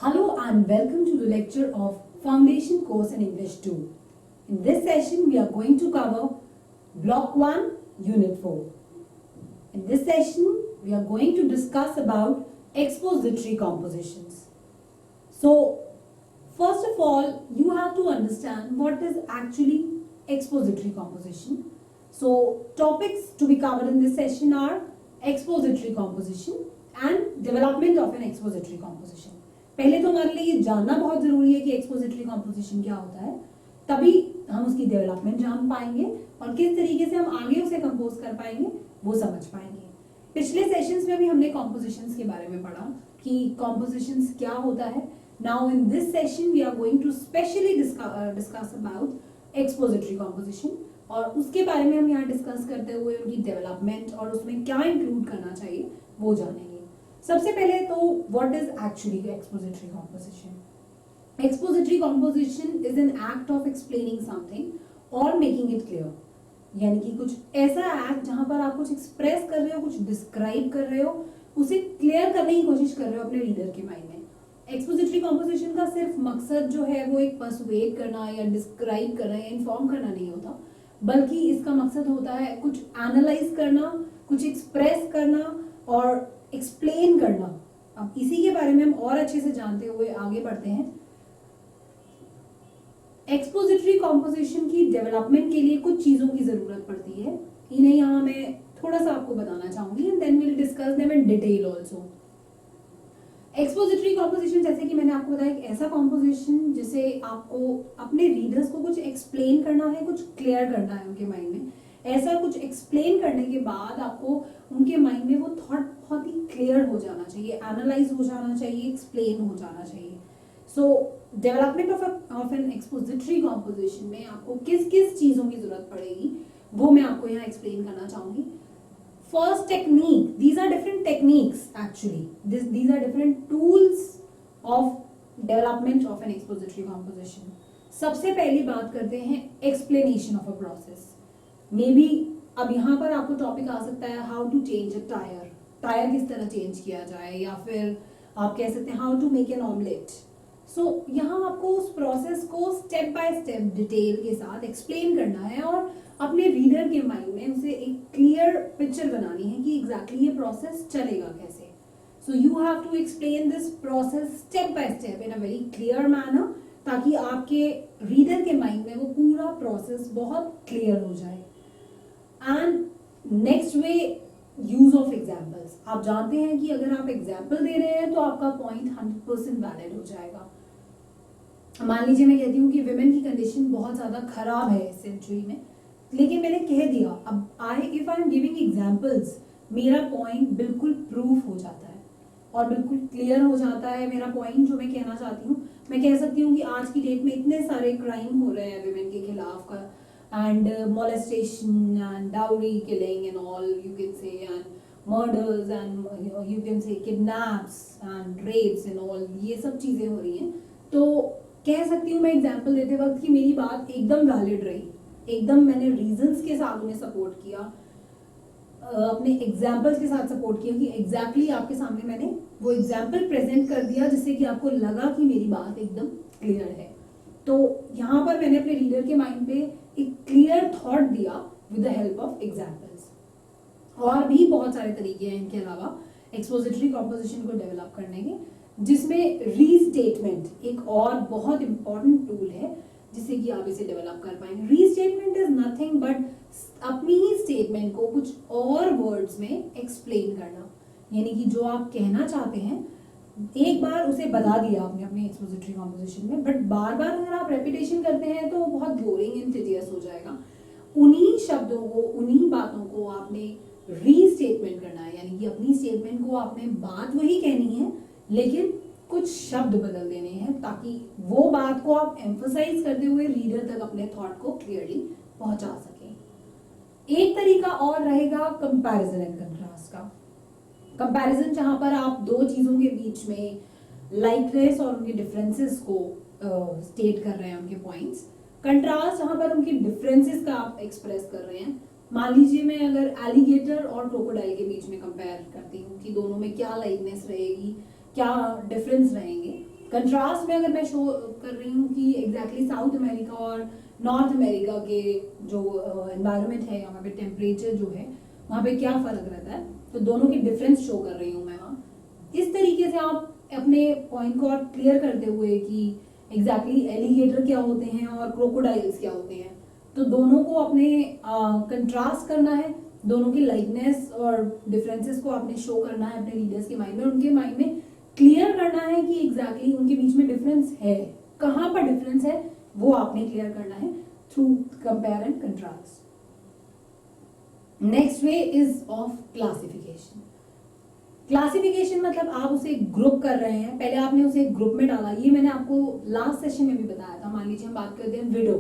Hello and welcome to the lecture of Foundation Course in English 2. In this session, we are going to cover Block 1, Unit 4. In this session, we are going to discuss about expository compositions. So, first of all, you have to understand what is actually expository composition. So, topics to be covered in this session are expository composition and development of an expository composition. पहले तो हमारे लिए ये जानना बहुत जरूरी है कि एक्सपोजिटरी कॉम्पोजिशन क्या होता है, तभी हम उसकी डेवलपमेंट जान पाएंगे और किस तरीके से हम आगे उसे कंपोज कर पाएंगे वो समझ पाएंगे. पिछले सेशंस में भी हमने कॉम्पोजिशंस के बारे में पढ़ा कि कॉम्पोजिशंस क्या होता है. Now in this session we are going to specially discuss about expository composition और उसके बारे में हम यहाँ डिस्कस करते हुए उनकी डेवलपमेंट और उसमें क्या इंक्लूड करना चाहिए वो जानेंगे. सबसे पहले तो what is actually expository composition. Expository composition is an act of explaining something और मेकिंग इट क्लियर. यानी कि कुछ ऐसा एक्ट जहां पर आप कुछ एक्सप्रेस कर रहे हो, कुछ डिस्क्राइब कर रहे हो, उसे क्लियर करने की कोशिश कर रहे हो अपने रीडर के माइंड में. एक्सपोजिटरी कॉम्पोजिशन का सिर्फ मकसद जो है वो एक पर्सुएड करना या डिस्क्राइब करना या इन्फॉर्म करना नहीं होता, बल्कि इसका मकसद होता है कुछ एनालाइज करना, कुछ एक्सप्रेस करना और एक्सप्लेन करना. अब इसी के बारे में हम और अच्छे से जानते हुए आगे बढ़ते हैं. एक्सपोजिटरी कॉम्पोजिशन की डेवलपमेंट के लिए कुछ चीजों की जरूरत पड़ती है. इन्हें यहाँ मैं थोड़ा सा आपको बताना चाहूंगी and then will discuss them in detail also. Expository composition, जैसे कि मैंने आपको बताया, एक ऐसा कॉम्पोजिशन जिसे आपको अपने रीडर्स को कुछ एक्सप्लेन करना है, कुछ क्लियर करना है उनके माइंड में. ऐसा कुछ एक्सप्लेन करने के बाद आपको उनके माइंड में वो थॉट बहुत ही क्लियर हो जाना चाहिए, एनालाइज हो जाना चाहिए, एक्सप्लेन हो जाना चाहिए. So development of an expository composition में आपको किस किस चीजों की जरूरत पड़ेगी वो मैं आपको यहाँ एक्सप्लेन करना चाहूंगी. First, technique. These are different techniques actually. These are different tools of development of an expository composition. सबसे पहली बात करते हैं explanation of a process. May be अब यहाँ पर आपको टॉपिक आ सकता है how to change a tyre. Tyre किस तरह चेंज किया जाए, या फिर आप कह सकते हैं how to make an omelette. So यहाँ आपको उस प्रोसेस को स्टेप बाय स्टेप डिटेल के साथ एक्सप्लेन करना है और अपने रीडर के माइंड में उसे एक क्लियर पिक्चर बनानी है कि एग्जैक्टली ये प्रोसेस चलेगा कैसे. So you have to explain this process step by step in a very clear manner, ताकि आपके रीडर के माइंड में वो पूरा प्रोसेस बहुत क्लियर हो जाए. And next way, use of examples. आप जानते हैं कि अगर आप एग्जाम्पल दे रहे हैं तो आपका पॉइंट 100% वैलिड हो जाएगा. मान लीजिए मैं कहती हूँ कि विमेन की कंडीशन बहुत ज्यादा खराब है इस सेंचुरी में, लेकिन मैंने कह दिया. अब if I am giving examples, मेरा पॉइंट बिल्कुल प्रूफ हो जाता है और बिल्कुल क्लियर हो जाता है मेरा पॉइंट जो मैं कहना चाहती हूँ. मैं कह सकती हूँ कि आज की डेट में इतने सारे क्राइम हो रहे हैं विमेन के खिलाफ का, and molestation and dowry killing and all you can say, and murders and you can say kidnaps and rapes and all, ये सब चीजें हो रही हैं. तो कह सकती हूँ मैं एग्जाम्पल देते वक्त कि मेरी बात एकदम वैलिड रही, एकदम मैंने रीजंस के साथ उन्हें सपोर्ट किया, अपने एग्जाम्पल्स के साथ सपोर्ट किया कि एग्जैक्टली आपके सामने मैंने वो एग्जाम्पल प्रेजेंट कर दिया जिससे कि आपको लगा कि मेरी बात एकदम क्लियर है. तो यहाँ पर मैंने अपने रीडर के माइंड पे एक क्लियर थॉट दिया with the help of examples. और भी बहुत सारे तरीके हैं इनके अलावा एक्सपोजिटरी कॉम्पोजिशन को डेवलप करने के, जिसमें रीस्टेटमेंट एक और बहुत इंपॉर्टेंट टूल है जिससे कि आप इसे डेवलप कर पाएंगे. रीस्टेटमेंट इज नथिंग बट अपनी ही स्टेटमेंट को कुछ और वर्ड्स में एक्सप्लेन करना. यानी कि जो आप कहना चाहते हैं एक बार उसे बता दिया आपने अपने एक्सपोजिटरी कॉम्पोजिशन में, बट बार बार अगर आप रेपिटेशन करते हैं तो बहुत बोरिंग एंड टिडियस हो जाएगा. उन्हीं शब्दों को, उन्हीं बातों को आपने रीस्टेटमेंट करना है. यानी कि अपनी स्टेटमेंट को आपने बात वही कहनी है लेकिन कुछ शब्द बदल देने हैं ताकि वो बात को आप एम्फसाइज करते हुए रीडर तक अपने थॉट को क्लियरली पहुंचा सकें. एक तरीका और रहेगा कंपैरिजन एंड कंट्रास्ट का. कंपैरिजन जहां पर आप दो चीजों के बीच में लाइकनेस और उनके डिफरेंसेस को स्टेट कर रहे हैं, उनके पॉइंट्स. कंट्रास्ट जहां पर उनके डिफरेंसेस का आप एक्सप्रेस कर रहे हैं. मान लीजिए मैं अगर एलिगेटर और क्रोकोडाइल के बीच में कंपेयर करती हूँ कि दोनों में क्या लाइकनेस रहेगी, क्या डिफरेंस रहेंगे, कंट्रास्ट में अगर मैं शो कर रही हूँ कि एग्जैक्टली साउथ अमेरिका और नॉर्थ अमेरिका के जो एनवायरनमेंट है, वहाँ पे टेम्परेचर जो है वहाँ पे क्या फर्क रहता है, तो दोनों की डिफरेंस शो कर रही हूँ मैं वहाँ। इस तरीके से आप अपने पॉइंट को और क्लियर करते हुए कि एग्जैक्टली एलिगेटर क्या होते हैं और क्रोकोडाइल्स क्या होते हैं, तो दोनों को अपने कंट्रास्ट करना है, दोनों की लाइकनेस और डिफरेंसेस को आपने शो करना है अपने रीडर्स के माइंड में, उनके माइंड में क्लियर करना है कि एग्जैक्टली उनके बीच में डिफरेंस है, कहाँ पर डिफरेंस है वो आपने क्लियर करना है through compare and contrast. Next way is of classification. Classification मतलब आप उसे ग्रुप कर रहे हैं, पहले आपने उसे ग्रुप में डाला, ये मैंने आपको लास्ट सेशन में भी बताया था। मान लीजिए हम बात करते हैं विडो,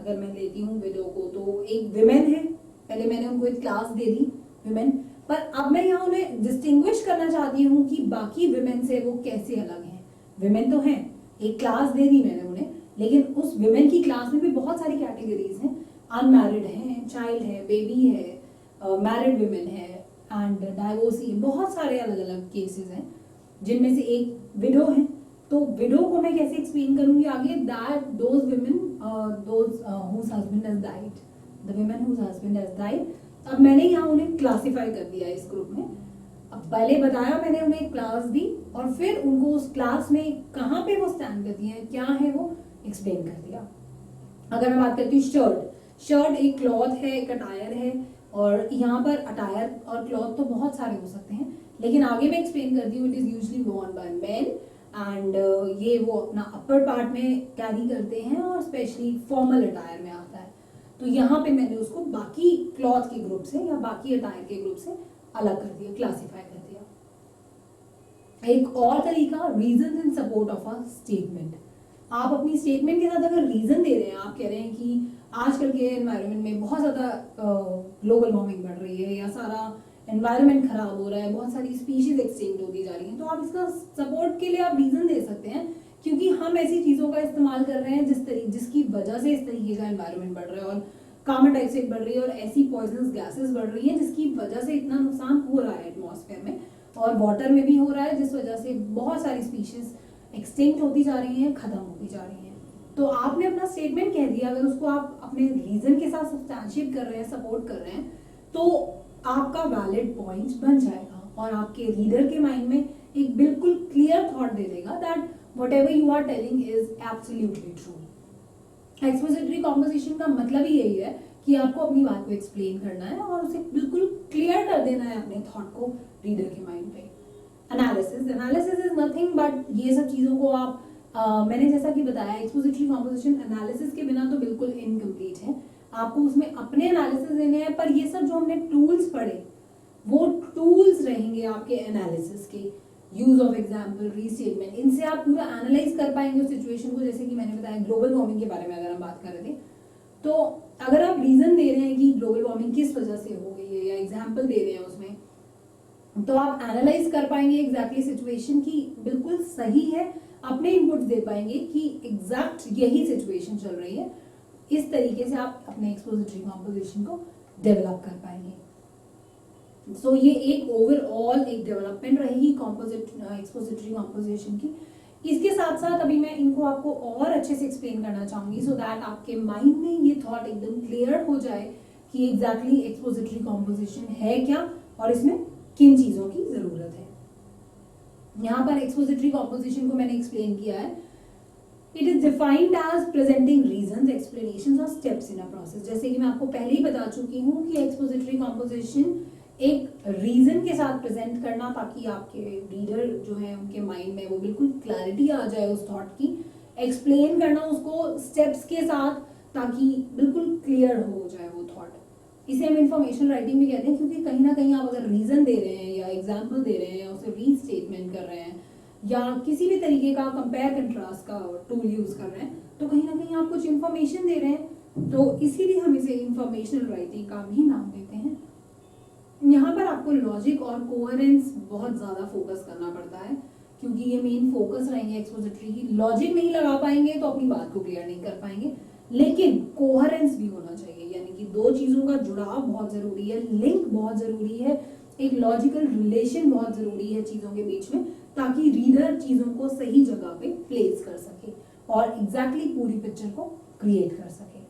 अगर मैं लेती हूँ विडो को, तो एक विमेन है, पहले मैंने उनको एक क्लास दे दी विमेन, पर अब मैं यहाँ उन्हें डिस्टिंग्विश करना चाहती हूँ कि बाकी विमेन से वो कैसे अलग हैं। विमेन तो हैं, एक क्लास दे दी मैंने उन्हें, लेकिन उस विमेन की क्लास में भी बहुत सारी कैटेगरीज हैं, अनमैरिड है, चाइल्ड है, बेबी है, मैरिड विमेन है एंड डाइवोर्सी, बहुत सारे अलग अलग केसेस हैं जिनमें से एक विडो है। तो विडो को मैं कैसे एक्सप्लेन करूंगी आगे, that those women whose husband has died, the women whose husband has died। अब मैंने यहाँ उन्हें क्लासिफाई कर दिया इस ग्रुप में। अब पहले बताया मैंने उन्हें क्लास दी और फिर उनको उस क्लास में कहाँ पे वो स्टैंड करती हैं, क्या है वो एक्सप्लेन कर दिया। अगर मैं बात करती हूँ शर्ट एक क्लॉथ है, एक अटायर है, और यहाँ पर अटायर और क्लॉथ तो बहुत सारे हो सकते हैं, लेकिन आगे मैं एक्सप्लेन करती हूँ। It is usually Warne bye main and ये वो अपना अपर पार्ट में कैरी करते हैं और स्पेशली फॉर्मल अटायर में आता है। तो यहाँ पे मैंने उसको बाकी क्लॉथ के ग्रुप से या बाकी अटायर के ग्रुप से अलग कर दिया, क्लासिफाई कर दिया। एक और तरीका, reason in support of a statement. आप अपनी स्टेटमेंट के साथ अगर रीजन दे रहे हैं, आप कह रहे हैं कि आजकल के एनवायरनमेंट में बहुत ज़्यादा ग्लोबल वार्मिंग बढ़ रही है या सारा एनवायरनमेंट खराब हो रहा है, बहुत सारी स्पीशीज एक्सटिंक्ट होती जा रही हैं, तो आप इसका सपोर्ट के लिए आप रीजन दे सकते हैं, क्योंकि हम ऐसी चीज़ों का इस्तेमाल कर रहे हैं जिसकी वजह से इस तरीके का एनवायरनमेंट बढ़ रहा है, और कार्बन डाइऑक्साइड बढ़ रही है और ऐसी पॉइजनस गैसेस बढ़ रही हैं जिसकी वजह से इतना नुकसान हो रहा है एटमॉस्फेयर में और वाटर में भी हो रहा है, जिस वजह से बहुत सारी स्पीशीज एक्सटिंक्ट होती जा रही हैं, खत्म होती जा रही हैं। तो आपने अपना स्टेटमेंट कह दिया, अगर उसको आप अपने रीजन के साथ सब्सटैंशिएट कर रहे हैं, सपोर्ट कर रहे हैं, तो आपका वैलिड पॉइंट बन जाएगा और आपके रीडर के माइंड में एक बिल्कुल क्लियर थॉट दे देगा that whatever you are telling is absolutely true. Expository composition का मतलब ही यही है कि आपको अपनी बात को एक्सप्लेन करना है और उसे बिल्कुल क्लियर कर देना है अपने थॉट को रीडर के माइंड पे। एनालिसिस इज नथिंग बट ये सब चीज़ों को आप मैंने जैसा कि बताया, एक्सपोजिटरी कॉम्पोजिशन एनालिसिस के बिना तो बिल्कुल इनकम्प्लीट है, आपको उसमें अपने एनालिसिस देने हैं, पर ये सब जो हमने टूल्स पढ़े वो टूल्स रहेंगे आपके एनालिसिस के। यूज ऑफ एग्जाम्पल, रीस्टेटमेंट, इनसे आप पूरा एनालाइज कर पाएंगे उस सिचुएशन को। जैसे कि मैंने बताया ग्लोबल वार्मिंग के बारे में अगर हम बात कर रहे थे, तो अगर आप रीजन दे रहे हैं कि ग्लोबल वार्मिंग किस वजह से हो गई है या एग्जाम्पल दे रहे हैं उसमें, तो आप एनालाइज कर पाएंगे एग्जैक्टली सिचुएशन की बिल्कुल सही है, अपने इनपुट्स दे पाएंगे कि एग्जैक्ट यही सिचुएशन चल रही है। इस तरीके से आप अपने एक्सपोजिटरी कॉम्पोजिशन को डेवलप कर पाएंगे। सो ये एक ओवरऑल एक डेवलपमेंट रहेगी एक्सपोजिटरी कॉम्पोजिशन की। इसके साथ साथ अभी मैं इनको आपको और अच्छे से एक्सप्लेन करना चाहूंगी सो दैट आपके माइंड में ये थॉट एकदम क्लियर हो जाए कि एग्जैक्टली एक्सपोजिटरी कॉम्पोजिशन है क्या और इसमें किन चीजों की जरूरत है। यहाँ पर एक्सपोजिटरी कॉम्पोजिशन को मैंने एक्सप्लेन किया है। It is defined as presenting reasons, explanations और स्टेप्स इन अ प्रोसेस। जैसे कि मैं आपको पहले ही बता चुकी हूँ कि एक्सपोजिटरी कॉम्पोजिशन एक रीजन के साथ प्रेजेंट करना, ताकि आपके रीडर जो है उनके माइंड में वो बिल्कुल क्लैरिटी आ जाए उस थॉट की। एक्सप्लेन करना उसको स्टेप्स के साथ, ताकि बिल्कुल क्लियर हो जाए वो थॉट। इसे हम इंफॉर्मेशन राइटिंग भी कहते हैं, क्योंकि कहीं ना कहीं आप अगर रीजन दे रहे हैं या एग्जाम्पल दे रहे हैं या उसे रीस्टेटमेंट कर रहे हैं या किसी भी तरीके का कंपेयर कंट्रास्ट का टूल यूज कर रहे हैं, तो कहीं ना कहीं आप कुछ इंफॉर्मेशन दे रहे हैं, तो इसीलिए हम इसे इंफॉर्मेशनल राइटिंग का भी नाम देते हैं। यहाँ पर आपको लॉजिक और कोहेरेंस बहुत ज्यादा फोकस करना पड़ता है, क्योंकि ये मेन फोकस रहेंगे एक्सपोजिटरी की। लॉजिक नहीं लगा पाएंगे तो अपनी बात को क्लियर नहीं कर पाएंगे, लेकिन कोहेरेंस भी होना चाहिए, यानी कि दो चीजों का जुड़ाव बहुत जरूरी है, लिंक बहुत जरूरी है, एक लॉजिकल रिलेशन बहुत जरूरी है चीजों के बीच में, ताकि रीडर चीजों को सही जगह पे प्लेस कर सके और एग्जैक्टली पूरी पिक्चर को क्रिएट कर सके.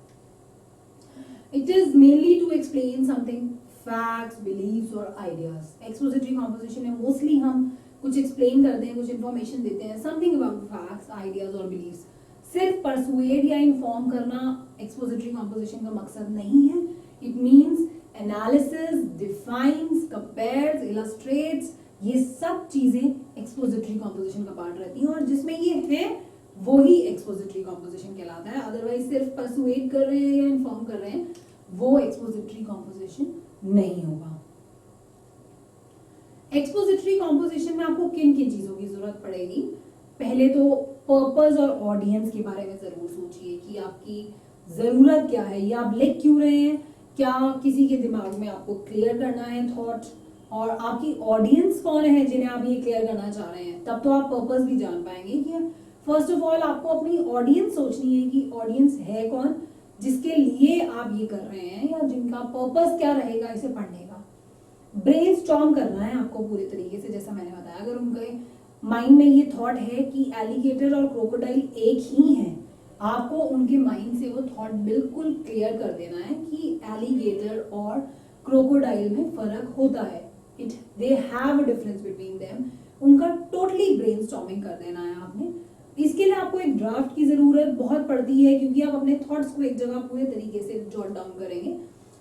It is mainly to explain something, facts, beliefs और आइडियाज. एक्सपोजिटरी कॉम्पोजिशन में मोस्टली हम कुछ एक्सप्लेन करते हैं, कुछ इन्फॉर्मेशन देते हैं, समथिंग अबाउट फैक्ट्स, आइडियाज और बिलीव्स. सिर्फ परसुएड या इन्फॉर्म करना एक्सपोजिटरी कॉम्पोजिशन का मकसद नहीं है. It means analysis, defines, compares, illustrates, ये सब चीजें एक्सपोजिटरी कॉम्पोजिशन का पार्ट रहती हैं और जिसमें ये है वो ही एक्सपोजिटरी कॉम्पोजिशन कहलाता है. अदरवाइज सिर्फ परसुएड कर रहे हैं या इन्फॉर्म कर रहे हैं, वो एक्सपोजिटरी कॉम्पोजिशन नहीं होगा. एक्सपोजिटरी कॉम्पोजिशन में आपको किन किन चीजों की जरूरत पड़ेगी? पहले तो पर्पस और ऑडियंस के बारे में जरूर सोचिए कि आपकी जरूरत क्या है, ये आप लिख क्यों रहे हैं, क्या किसी के दिमाग में आपको क्लियर करना है थॉट, और आपकी ऑडियंस कौन है जिन्हें आप ये क्लियर करना चाह रहे हैं. तब तो आप पर्पस भी जान पाएंगे कि फर्स्ट ऑफ ऑल आपको अपनी ऑडियंस सोचनी है कि ऑडियंस है कौन जिसके लिए आप ये कर रहे हैं, या जिनका पर्पस क्या रहेगा इसे पढ़ने का. ब्रेनस्टॉर्म करना है आपको पूरे तरीके से, जैसा मैंने बताया. अगर उनके माइंड में ये थॉट है कि एलिगेटर और क्रोकोडाइल एक ही हैं, आपको उनके माइंड से वो थॉट बिल्कुल क्लियर कर देना है कि एलिगेटर और क्रोकोडाइल में फर्क होता है. They have a difference between them. उनका टोटली ब्रेनस्टॉर्मिंग कर देना है आपने. इसके लिए आपको एक ड्राफ्ट की जरूरत बहुत पड़ती है, क्योंकि आप अपने थॉट्स को एक जगह पूरे तरीके से जॉट डाउन करेंगे,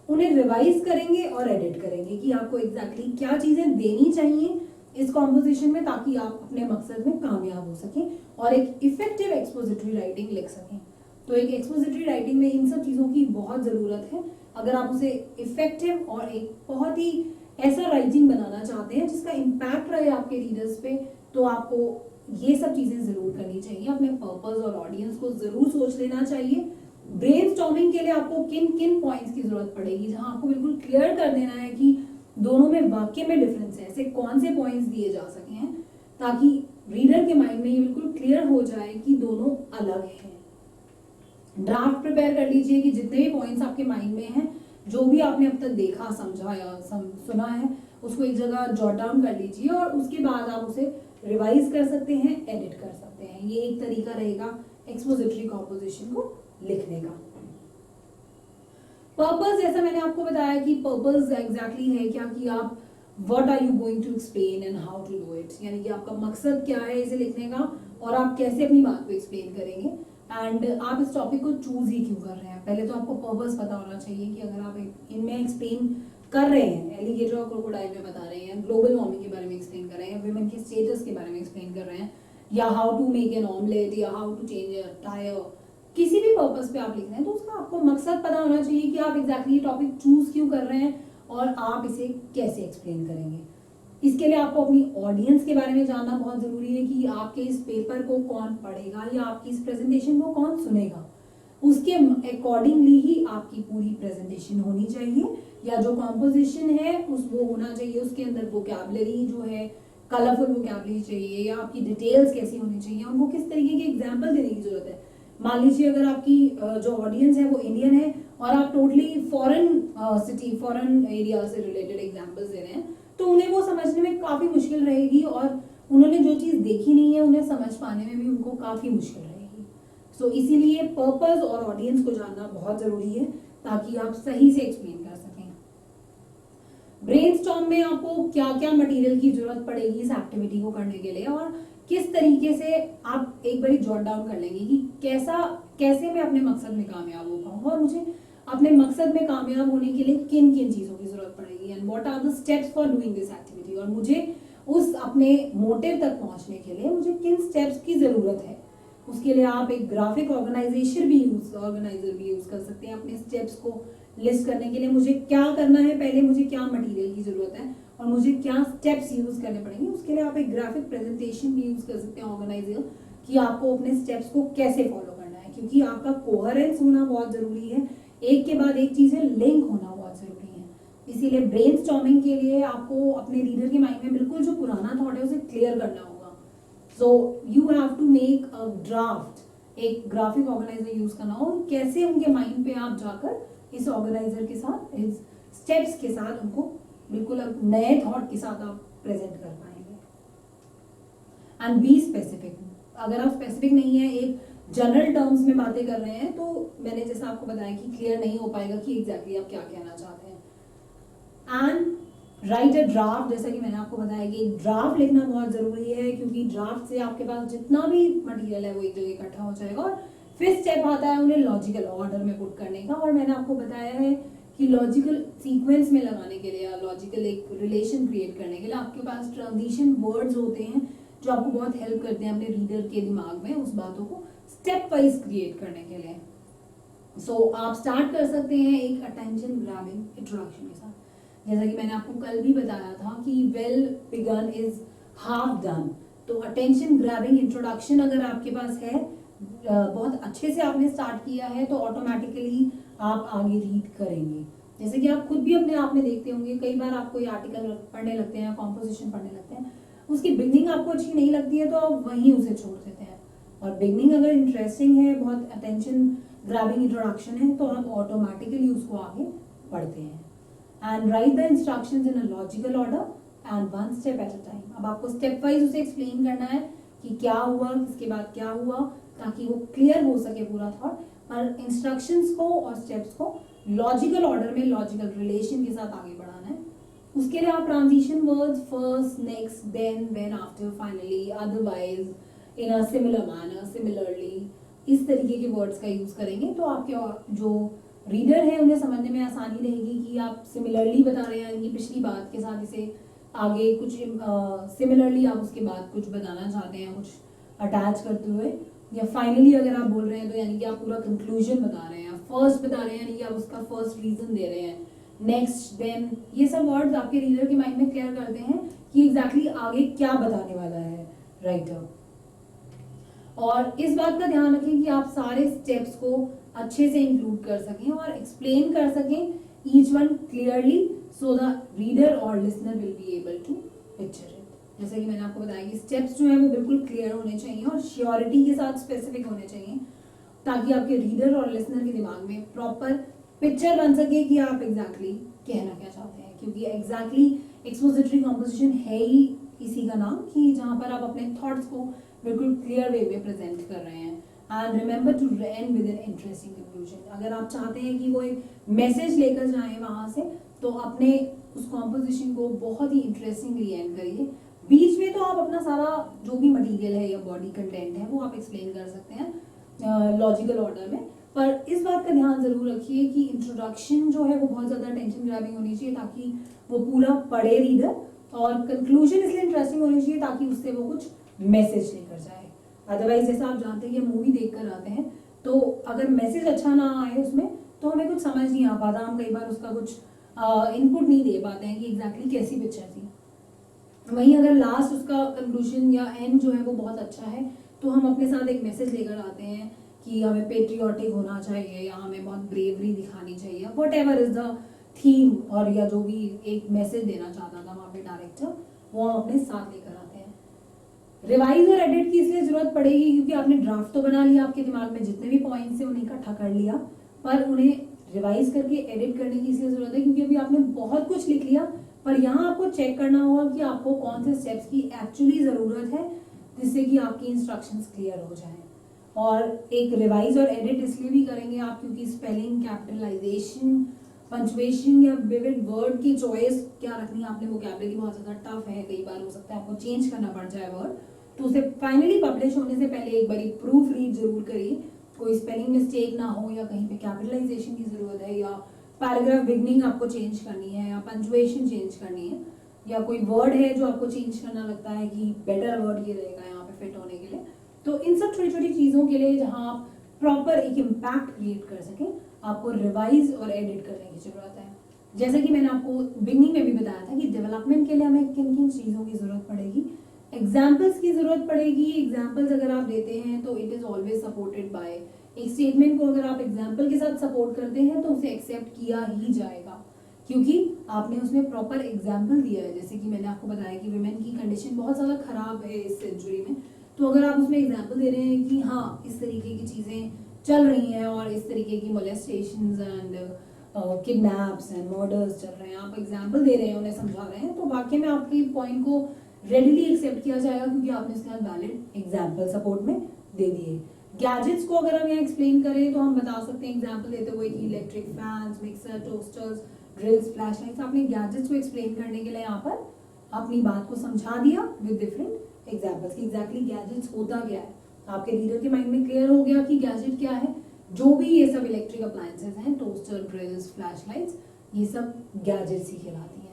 उन्हें रिवाइज करेंगे और एडिट करेंगे कि आपको एग्जैक्टली क्या चीजें देनी चाहिए इस कॉम्पोजिशन में, ताकि आप अपने मकसद में कामयाब हो सकें और एक इफेक्टिव एक्सपोजिटरी राइटिंग लिख सकें. तो एक एक्सपोजिटरी राइटिंग में इन सब चीजों की बहुत जरूरत है. अगर आप उसे इफेक्टिव और एक बहुत ही ऐसा राइटिंग बनाना चाहते हैं जिसका इम्पैक्ट रहे आपके रीडर्स पे, तो आपको ये सब चीजें जरूर करनी चाहिए. अपने पर्पस और ऑडियंस को जरूर सोच लेना चाहिए. ब्रेनस्टॉर्मिंग के लिए आपको किन किन पॉइंट्स की जरूरत पड़ेगी, जहां आपको बिल्कुल क्लियर कर देना है कि दोनों में वाकई में डिफरेंस है, ऐसे कौन से पॉइंट्स दिए जा सके हैं ताकि रीडर के माइंड में ये बिल्कुल क्लियर हो जाए कि दोनों अलग हैं. ड्राफ्ट प्रिपेयर कर लीजिए कि जितने भी पॉइंट्स आपके माइंड में हैं, जो भी आपने अब तक देखा, समझा या सुना है, उसको एक जगह जॉट डाउन कर लीजिए और उसके बाद आप उसे रिवाइज कर सकते हैं, एडिट कर सकते हैं. ये एक तरीका रहेगा एक्सपोजिटरी कॉम्पोजिशन को लिखने का. पर्पस, जैसा मैंने आपको बताया कि पर्पस एग्जैक्टली है क्या कि आप what are you going to explain and how to do it, यानी कि आपका मकसद क्या है इसे लिखने का और आप कैसे अपनी बात को एक्सप्लेन करेंगे, एंड आप इस टॉपिक को चूज ही क्यों कर रहे हैं. पहले तो आपको पर्पस पता होना चाहिए कि अगर आप इनमें एक्सप्लेन कर रहे हैं, एलिगेटर और क्रोकोडाइल में बता रहे हैं, ग्लोबल वार्मिंग के बारे में एक्सप्लेन कर रहे हैं, विमेन के स्टेटस के बारे में एक्सप्लेन कर रहे हैं, या how to make an omelette, या how to change a tyre, किसी भी पर्पस पे आप लिख रहे हैं, तो उसका आपको मकसद पता होना चाहिए कि आप एग्जैक्टली टॉपिक चूज क्यों कर रहे हैं और आप इसे कैसे एक्सप्लेन करेंगे. इसके लिए आपको अपनी ऑडियंस के बारे में जानना बहुत जरूरी है कि आपके इस पेपर को कौन पढ़ेगा या आपकी इस प्रेजेंटेशन को कौन सुनेगा. उसके अकॉर्डिंगली ही आपकी पूरी प्रेजेंटेशन होनी चाहिए, या जो कॉम्पोजिशन है उस वो होना चाहिए, उसके अंदर वोकैबुलरी जो है, कलरफुल वोकैबुलरी चाहिए, या आपकी डिटेल्स कैसी होनी चाहिए, उनको किस तरीके के एग्जाम्पल देने की जरूरत है. मान लीजिए अगर आपकी जो ऑडियंस है वो इंडियन है और आप totally foreign city, foreign area से रिलेटेड एग्जांपल्स दे रहे हैं, तो उन्हें वो समझने में काफी मुश्किल रहेगी और उन्होंने जो चीज देखी नहीं है उन्हें समझ पाने में भी उनको काफी मुश्किल रहेगी. सो इसीलिए पर्पस और ऑडियंस को जानना बहुत जरूरी है ताकि आप सही से एक्सप्लेन कर सकें. ब्रेनस्टॉर्म में आपको क्या क्या मटेरियल की जरूरत पड़ेगी इस एक्टिविटी को करने के लिए, और किस तरीके से आप एक बार जॉट डाउन कर लेंगे कि कैसे मैं अपने मकसद में कामयाब हो पाऊँ और मुझे अपने मकसद में कामयाब होने के लिए किन किन चीजों की जरूरत पड़ेगी, and what are the steps for doing this activity, और मुझे उस अपने मोटिव तक पहुंचने के लिए मुझे किन स्टेप्स की जरूरत है. उसके लिए आप एक ग्राफिक ऑर्गेनाइजर भी यूज कर सकते हैं अपने स्टेप्स को लिस्ट करने के लिए. मुझे क्या करना है, पहले मुझे क्या मटेरियल की जरूरत है और मुझे क्या स्टेप्स यूज करने पड़ेंगे. उसके लिए आप एक ग्राफिक प्रेजेंटेशन भी यूज कर सकते हैं ऑर्गेनाइजर, कि आपको अपने स्टेप्स को कैसे फॉलो करना है, क्योंकि आपका कोहेरेंस होना बहुत जरूरी है, एक के बाद एक चीजें लिंक होना बहुत जरूरी है. इसीलिए ब्रेनस्टॉर्मिंग के लिए आपको अपने रीडर के माइंड में बिल्कुल जो पुराना थॉट है उसे क्लियर करना होगा. So you have to make a draft, एक ग्राफिक ऑर्गेनाइजर यूज करना हो, कैसे उनके माइंड पे आप जाकर इस ऑर्गेनाइजर के साथ, इस स्टेप्स के साथ उनको बिल्कुल नए थॉट के साथ आप प्रेजेंट कर पाएंगे. And be specific. अगर आप स्पेसिफिक नहीं है, एक जनरल टर्म्स में बातें कर रहे हैं, तो मैंने जैसा आपको बताया कि क्लियर नहीं हो पाएगा कि एग्जैक्टली आप क्या कहना चाहते हैं। एंड राइट अ ड्राफ्ट, जैसा कि मैंने आपको बताया कि एक ड्राफ्ट लिखना बहुत जरूरी है, क्योंकि ड्राफ्ट से आपके पास जितना भी मटेरियल है वो एक जगह इकट्ठा हो जाएगा। और फिर स्टेप आता है उन्हें लॉजिकल ऑर्डर में पुट करने का, और मैंने आपको बताया है कि लॉजिकल सीक्वेंस में लगाने के लिए या लॉजिकल एक रिलेशन क्रिएट करने के लिए आपके पास ट्रांजिशन वर्ड्स होते हैं जो आपको बहुत हेल्प करते हैं अपने रीडर के दिमाग में उस बातों को स्टेप वाइज क्रिएट करने के लिए। सो आप स्टार्ट कर सकते हैं एक अटेंशन ग्रैबिंग इंट्रोडक्शन के साथ। जैसा कि मैंने आपको कल भी बताया था कि well begun is half done. तो अटेंशन ग्रैबिंग इंट्रोडक्शन अगर आपके पास है, बहुत अच्छे से आपने स्टार्ट किया है, तो ऑटोमेटिकली आप आगे रीड करेंगे। जैसे कि आप खुद भी अपने आप में देखते होंगे, कई बार आप कोई आर्टिकल पढ़ने लगते हैं, कॉम्पोजिशन पढ़ने लगते हैं, उसकी बिगनिंग आपको अच्छी नहीं लगती है तो आप वहीं उसे छोड़ देते हैं। और बिगनिंग अगर इंटरेस्टिंग है, बहुत अटेंशन ग्रैबिंग इंट्रोडक्शन है, तो आप ऑटोमेटिकली उसको आगे पढ़ते हैं। And right the instructions in a logical order and one step at a time. अब आपको स्टेप वाइज उसे एक्सप्लेन करना है कि क्या हुआ, किसके बाद क्या हुआ, ताकि वो क्लियर हो सके पूरा थॉट। और इंस्ट्रक्शंस को और स्टेप्स को लॉजिकल ऑर्डर में लॉजिकल रिलेशन के साथ आगे बढ़ाना है। उसके लिए आप transition words first, next, then, when, after, finally, otherwise, in a similar manner, similarly, इस तरीके के वर्ड्स का यूज करेंगे तो आपके जो रीडर है उन्हें समझने में आसानी रहेगी कि आप सिमिलरली बता रहे हैं, यानी पिछली बात के साथ इसे आगे कुछ सिमिलरली आप उसके बाद कुछ बताना चाहते हैं, कुछ अटैच करते हुए। या फाइनली अगर आप बोल रहे हैं तो यानी कि आप पूरा कंक्लूजन बता रहे हैं। फर्स्ट बता रहे हैं यानी कि आप उसका फर्स्ट रीजन दे रहे हैं। नेक्स्ट, देन, ये सब वर्ड्स आपके रीडर के माइंड में क्लियर करते हैं कि एग्जैक्टली आगे क्या बताने वाला है राइटर। और इस बात का ध्यान रखें कि आप सारे स्टेप्स को अच्छे से इंक्लूड कर सकें और एक्सप्लेन कर सकें each one clearly, so the reader और listener will be able to picture it. जैसे कि मैंने आपको बताया कि स्टेप्स जो है वो बिल्कुल क्लियर होने चाहिए और श्योरिटी के साथ स्पेसिफिक होने चाहिए, ताकि आपके रीडर और लिसनर के दिमाग में प्रॉपर पिक्चर बन सके कि आप एग्जैक्टली कहना क्या चाहते हैं। क्योंकि एग्जैक्टली एक्सपोजिटरी कॉम्पोजिशन है ही इसी का नाम, कि जहाँ पर आप अपने थॉट्स को बिल्कुल क्लियर वे में प्रेजेंट कर रहे हैं। And remember to end with an interesting conclusion. अगर आप चाहते हैं कि वो एक मैसेज लेकर जाएं वहां से, तो अपने उस कॉम्पोजिशन को बहुत ही इंटरेस्टिंगली एंड करिए। बीच में तो आप अपना सारा जो भी मटेरियल है या बॉडी कंटेंट है वो आप एक्सप्लेन कर सकते हैं लॉजिकल ऑर्डर में, पर इस बात का ध्यान जरूर रखिए कि इंट्रोडक्शन जो है वो बहुत ज़्यादा टेंशन ग्रैबिंग होनी चाहिए ताकि वो पूरा पढ़े रीडर, और कंक्लूजन इसलिए इंटरेस्टिंग होनी चाहिए ताकि उससे वो कुछ मैसेज लेकर जाए। अदरवाइज जैसा आप जानते हैं कि मूवी देख कर आते हैं, तो अगर मैसेज अच्छा ना आए उसमें तो हमें कुछ समझ नहीं आ पाता, हम कई बार उसका कुछ इनपुट नहीं दे पाते हैं कि एग्जैक्टली कैसी पिक्चर थी। वहीं अगर लास्ट उसका कंक्लूजन या एंड जो है वो बहुत अच्छा है, तो हम अपने साथ एक मैसेज लेकर आते हैं कि हमें पेट्रियोटिक होना चाहिए या हमें बहुत ब्रेवरी दिखानी चाहिए, what ever is the theme, और या जो भी एक मैसेज देना चाहता था वहाँ पे डायरेक्टर, वो हम अपने साथ लेकर आते हैं। रिवाइज और एडिट की इसलिए जरूरत पड़ेगी क्योंकि आपने ड्राफ्ट तो बना लिया, आपके दिमाग में जितने भी पॉइंट्स है उन्हें इकट्ठा कर लिया, पर उन्हें रिवाइज करके एडिट करने की इसलिए जरूरत है क्योंकि अभी आपने बहुत कुछ लिख लिया, पर यहाँ आपको चेक करना होगा कि आपको कौन से स्टेप्स की एक्चुअली जरूरत है जिससे कि आपकी इंस्ट्रक्शंस क्लियर हो जाएं। और एक रिवाइज और एडिट इसलिए भी करेंगे आप क्योंकि स्पेलिंग, कैपिटलाइजेशन, पंचुएशन या विविड वर्ड की चॉइस क्या रखनी है आपने, वोकैबुलरी बहुत ज़्यादा टफ है, कई बार हो सकता है आपको चेंज करना पड़ जाए वर्ड, तो उसे फाइनली पब्लिश होने से पहले एक बारी प्रूफ रीड जरूर करिए, कोई स्पेलिंग मिस्टेक ना हो या कहीं पे कैपिटलाइजेशन की जरूरत है या पैराग्राफ बिगनिंग आपको चेंज करनी है या पंचुएशन चेंज करनी है या कोई वर्ड है जो आपको चेंज करना लगता है कि बेटर वर्ड ये रहेगा यहाँ पे फिट होने के लिए। तो इन सब छोटी छोटी चीज़ों के लिए जहाँ आप प्रॉपर एक इम्पैक्ट क्रिएट कर सकें, आपको रिवाइज और एडिट करने की जरूरत है। जैसे कि मैंने आपको बिगनिंग में भी बताया था कि डेवलपमेंट के लिए हमें किन किन चीज़ों की जरूरत पड़ेगी, एग्जाम्पल्स की जरूरत पड़ेगी। एग्जाम्पल्स अगर आप देते हैं तो it is always supported by, एक स्टेटमेंट को अगर आप एग्जाम्पल के साथ सपोर्ट करते हैं तो उसे एक्सेप्ट किया ही जाएगा क्योंकि आपने उसमें प्रॉपर एग्जाम्पल दिया है। जैसे कि मैंने आपको बताया कि वुमेन की कंडीशन बहुत ज़्यादा खराब है इस सेंचुरी में, तो अगर आप उसमें एग्जाम्पल दे रहे हैं कि हाँ इस तरीके की चीज़ें चल रही हैं और इस तरीके की मोलेस्टेशंस एंड किडनैप्स एंड मर्डर्स चल रहे हैं, आप एग्जाम्पल दे रहे हैं, उन्हें समझा रहे हैं, तो वाकई में आपकी पॉइंट को रेडिली एक्सेप्ट किया जाएगा क्योंकि आपने इसके साथ वैलिड एग्जाम्पल सपोर्ट में दे दिए। गैजेट्स को अगर हम यहाँ एक्सप्लेन करें तो हम बता सकते हैं एग्जाम्पल देते हुए कि electric fans, mixer, toasters, drills, flash lights. आपने गैजेट्स को एक्सप्लेन करने के लिए यहाँ पर अपनी बात को समझा दिया विद डिफरेंट एग्जाम्पल्स कि एग्जैक्टली गैजेट्स होता क्या है। आपके रीडर के माइंड में क्लियर हो गया कि गैजेट क्या है। जो भी ये सब इलेक्ट्रिक अप्लायंसेस हैं, टोस्टर, ड्रिल्स, फ्लैश लाइट्स, ये सब गैजेट्स ही कहलाती हैं।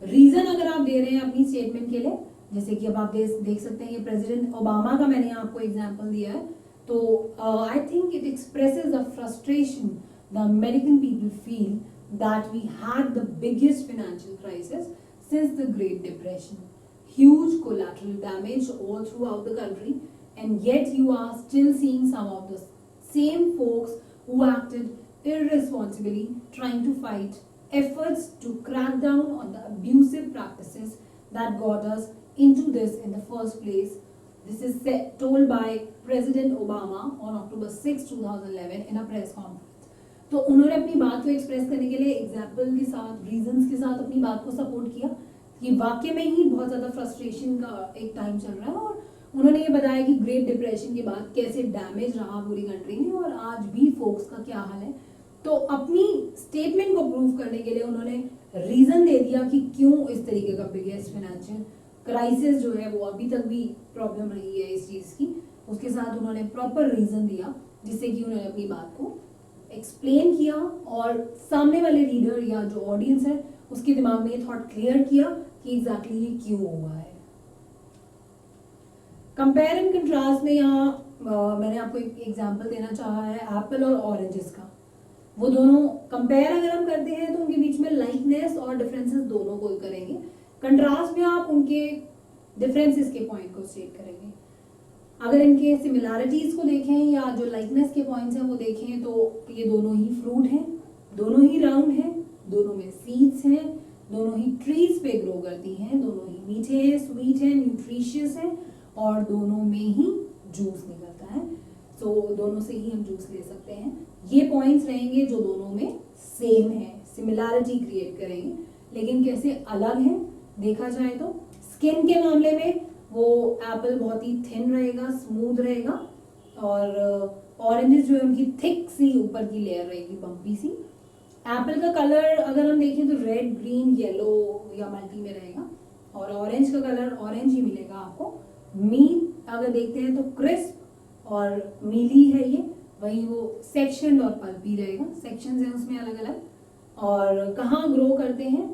रीजन अगर आप दे रहे हैं अपनी स्टेटमेंट के लिए, जैसे कि अब आप देख सकते हैं ये प्रेसिडेंट ओबामा का मैंने आपको एग्जांपल दिया है, तो I think it expresses the frustration the American people feel that we had the biggest financial crisis since the great depression, huge collateral damage all throughout the country, and yet you are still seeing some of the same folks who acted irresponsibly trying to fight efforts to crack down on the abusive practices that got us into this in the first place. This is told by President Obama on October 6, 2011 in a press conference. तो उन्होंने अपनी बात को express करने के लिए example के साथ, रीजंस के साथ अपनी बात को सपोर्ट किया कि वाकई में ही बहुत ज्यादा फ्रस्ट्रेशन का एक टाइम चल रहा है, और उन्होंने ये बताया कि ग्रेट डिप्रेशन के बाद कैसे डैमेज रहा पूरी कंट्री में और आज भी फोक्स का क्या हाल है। तो अपनी स्टेटमेंट को प्रूव करने के लिए उन्होंने रीजन दे दिया कि क्यों इस तरीके का बिगेस्ट फाइनेंशियल क्राइसिस जो है वो अभी तक भी प्रॉब्लम रही है इस चीज की। उसके साथ उन्होंने प्रॉपर रीजन दिया जिससे कि उन्होंने अपनी बात को एक्सप्लेन किया और सामने वाले रीडर या जो ऑडियंस है उसके दिमाग में ये थॉट क्लियर किया कि एग्जैक्टली ये क्यों हुआ है। कंपेयर एंड कंट्रास्ट में यहाँ मैंने आपको एक एग्जांपल देना चाहा है एप्पल और ऑरेंजेस का। वो दोनों कंपेयर अगर हम करते हैं तो उनके बीच में लाइकनेस और डिफरेंसेस दोनों को करेंगे। कंट्रास्ट में आप उनके डिफरेंसेस के पॉइंट को स्टेट करेंगे। अगर इनके सिमिलैरिटीज को देखें या जो लाइकनेस के पॉइंट्स हैं वो देखें तो ये दोनों ही फ्रूट हैं, दोनों ही राउंड हैं, दोनों में सीड्स हैं, दोनों ही ट्रीज पे ग्रो करती हैं, दोनों ही मीठे हैं, स्वीट हैं, न्यूट्रिशियस हैं और दोनों में ही जूस निकलता है। सो दोनों से ही हम जूस ले सकते हैं। ये पॉइंट्स रहेंगे जो दोनों में सेम है, सिमिलैरिटी क्रिएट करेंगे। लेकिन कैसे अलग है देखा जाए तो स्किन के मामले में वो एप्पल बहुत ही थिन रहेगा, स्मूथ रहेगा, और ऑरेंजेस जो है उनकी थिक सी ऊपर की लेयर रहेगी, बम्पी सी। एप्पल का कलर अगर हम देखें तो रेड, ग्रीन, येलो या मल्टी में रहेगा, और ऑरेंज का कलर ऑरेंज ही मिलेगा आपको। मीट अगर देखते हैं तो क्रिस्प और मीली है ये, वही वो सेक्शन और पल्पी रहेगा, सेक्शंस हैं उसमें अलग अलग। और कहाँ ग्रो करते हैं,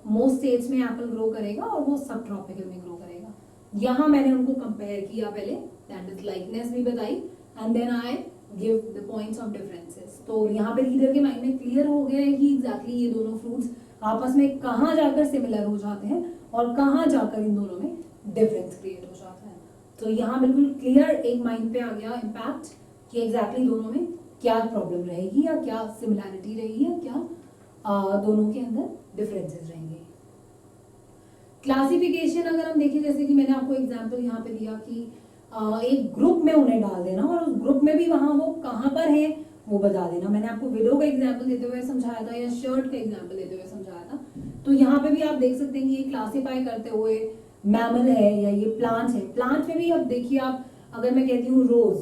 मोस्ट स्टेट्स में एप्पल ग्रो करेगा और वो सब ट्रॉपिकल में ग्रो करेगा। यहाँ मैंने उनको कंपेयर किया पहले, दैट इज लाइकनेस भी बताई, and then I give the points of differences. तो यहाँ पे रीडर के माइंड में क्लियर हो गया है कि एग्जैक्टली ये दोनों फ्रूट्स आपस में कहाँ जाकर सिमिलर हो जाते हैं और कहाँ जाकर इन दोनों में डिफरेंस क्रिएट हो जाता है। तो यहाँ बिल्कुल क्लियर एक माइंड पे आ गया इम्पैक्ट कि एग्जैक्टली दोनों में क्या प्रॉब्लम रहेगी या क्या सिमिलैरिटी रहेगी या क्या दोनों के अंदर डिफरेंसेस रहेंगे। क्लासिफिकेशन अगर हम देखें, जैसे कि मैंने आपको एग्जांपल यहाँ पे दिया कि एक ग्रुप में उन्हें डाल देना और उस ग्रुप में भी वहां वो कहाँ पर है वो बता देना। मैंने आपको वीडियो का एग्जांपल देते हुए समझाया था या शर्ट का एग्जांपल देते हुए समझाया था। तो यहाँ पे भी आप देख सकते हैं कि ये क्लासीफाई करते हुए मैमल है या ये प्लांट है। प्लांट में भी अब देखिए आप, अगर मैं कहती हूँ रोज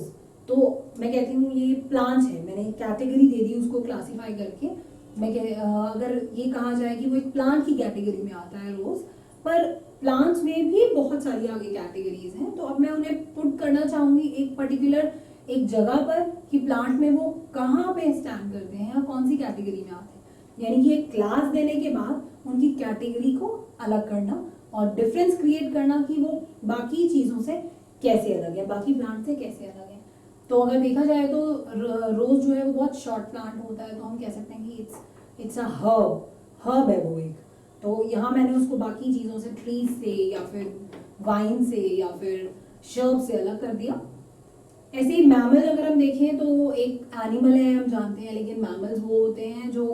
तो मैं कहती हूँ ये प्लांट है, मैंने कैटेगरी दे दी उसको क्लासीफाई करके। मैं अगर ये कहा जाए कि वो एक प्लांट की कैटेगरी में आता है रोज, पर प्लांट्स में भी बहुत सारी आगे कैटेगरीज हैं। तो अब मैं उन्हें पुट करना चाहूंगी एक पर्टिकुलर एक जगह पर कि प्लांट में वो कहाँ पे स्टैंड करते हैं या कौन सी कैटेगरी में आते हैं। यानी कि एक क्लास देने के बाद उनकी कैटेगरी को अलग करना और डिफरेंस क्रिएट करना कि वो बाकी चीजों से कैसे अलग है, बाकी प्लांट से कैसे अलग है। तो अगर देखा जाए तो रोज जो है वो बहुत शॉर्ट प्लांट होता है, तो हम कह सकते हैं कि इट्स अ हर्ब है वो एक। तो यहाँ मैंने उसको बाकी चीजों से, ट्रीज से या फिर वाइन से या फिर शर्ब से अलग कर दिया। ऐसे ही मैमल अगर हम देखें तो एक एनिमल है हम जानते हैं, लेकिन मैमल्स वो होते हैं जो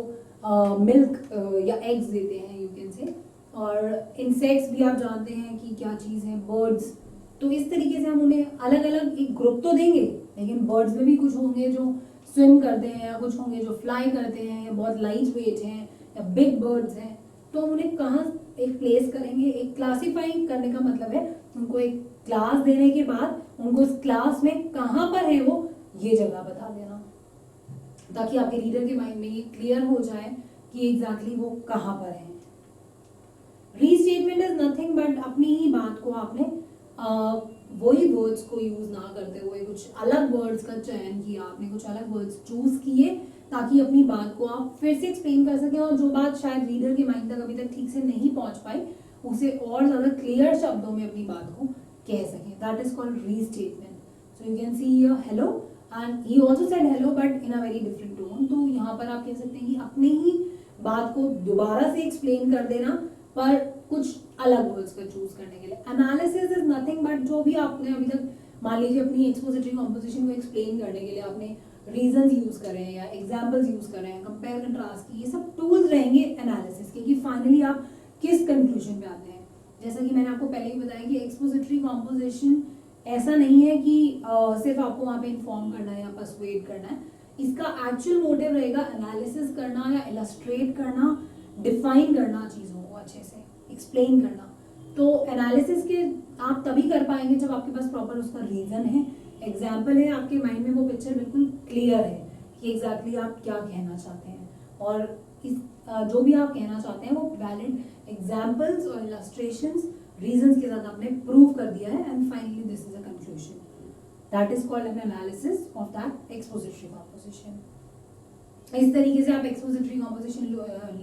मिल्क या एग्स देते हैं, यू कैन से। और इंसेक्ट्स भी आप जानते हैं कि क्या चीज़ है, बर्ड्स। तो इस तरीके से हम उन्हें अलग अलग एक ग्रुप तो देंगे, लेकिन बर्ड्स में भी कुछ होंगे जो स्विम करते हैं या कुछ होंगे जो फ्लाई करते हैं या बहुत लाइट वेट हैं या बिग बर्ड्स हैं। तो हम उन्हें कहाँ एक प्लेस करेंगे। एक क्लासिफाई करने का मतलब है उनको एक क्लास देने के बाद उनको उस क्लास में कहाँ पर है वो ये जगह बता देना, ताकि आपके रीडर के माइंड में ये क्लियर हो जाए कि एग्जैक्टली वो कहाँ पर है। रीस्टेटमेंट इज नथिंग बट अपनी ही बात को आपने वही वर्ड्स को यूज ना करते हुए कुछ अलग वर्ड्स का चयन किया, आपने कुछ अलग वर्ड्स चूज किए ताकि अपनी बात को आप फिर से एक्सप्लेन कर सकें और जो बात शायद रीडर के माइंड तक अभी तक ठीक से नहीं पहुंच पाई उसे और ज्यादा क्लियर शब्दों में अपनी बात को कह सकें। That is called restatement. So you can see here hello and he also said hello but in a very different tone. तो यहाँ पर आप कह सकते हैं कि अपने ही बात को दोबारा से एक्सप्लेन कर देना पर कुछ अलग वर्ड्स का चूज करने के लिए। एनालिसिस इज नथिंग बट जो भी आपने अभी तक मान लीजिए अपनी एक्सपोजिटरी कॉम्पोजिशन को एक्सप्लेन करने के लिए आपने रीजंस यूज करें हैं या एग्जांपल्स यूज करें हैं, कंपेयर कंट्रास्ट की, ये सब टूल्स रहेंगे एनालिसिस के कि फाइनली आप किस कंक्लूजन पे आते हैं। जैसा कि मैंने आपको पहले ही बताया कि एक्सपोजिटरी कॉम्पोजिशन ऐसा नहीं है कि सिर्फ आपको वहाँ पे इन्फॉर्म करना है या पर्सुएड करना है। इसका एक्चुअल मोटिव रहेगा एनालिसिस करना या इलस्ट्रेट करना, डिफाइन करना चीज़ों को अच्छे से, एक्सप्लेन करना। तो एनालिसिस के आप तभी कर पाएंगे जब आपके पास प्रॉपर उसका रीजन है, एग्जाम्पल है, आपके माइंड में वो पिक्चर बिल्कुल क्लियर है कि एग्जैक्टली आप क्या कहना चाहते हैं और इस जो भी आप कहना चाहते हैं वो वैलिड एग्जाम्पल्स और इलस्ट्रेशंस रीजंस के साथ आपने प्रूव कर दिया है and finally this is a conclusion. That is called an analysis of that expository composition. इस तरीके से आप एक्सपोजिटरी कॉम्पोजिशन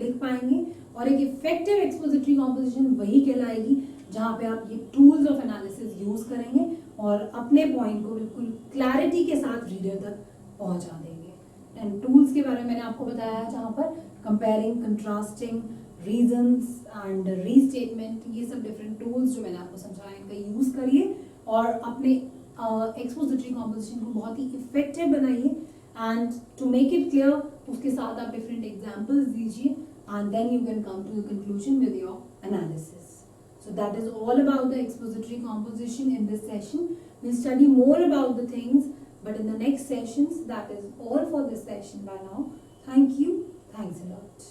लिख पाएंगे और एक इफेक्टिव एक्सपोजिटरी कॉम्पोजिशन वही कहलाएगी जहाँ पे आप ये टूल्स ऑफ एनालिसिस यूज करेंगे और अपने पॉइंट को बिल्कुल क्लैरिटी के साथ रीडर तक पहुंचा देंगे। एंड टूल्स के बारे में मैंने आपको बताया है जहाँ पर comparing, contrasting, reasons and restatement, ये सब डिफरेंट टूल्स जो मैंने आपको समझाया इनका यूज करिए और अपने एक्सपोजिटरी कॉम्पोजिशन को बहुत ही इफेक्टिव बनाइए। And to make it clear उसके साथ आप डिफरेंट एग्जाम्पल्स दीजिए and then you can come to the conclusion with your analysis. So that is all about the expository composition in this session. We'll study more about the things, but in the next sessions, that is all for this session by now. Thank you. Thanks a lot.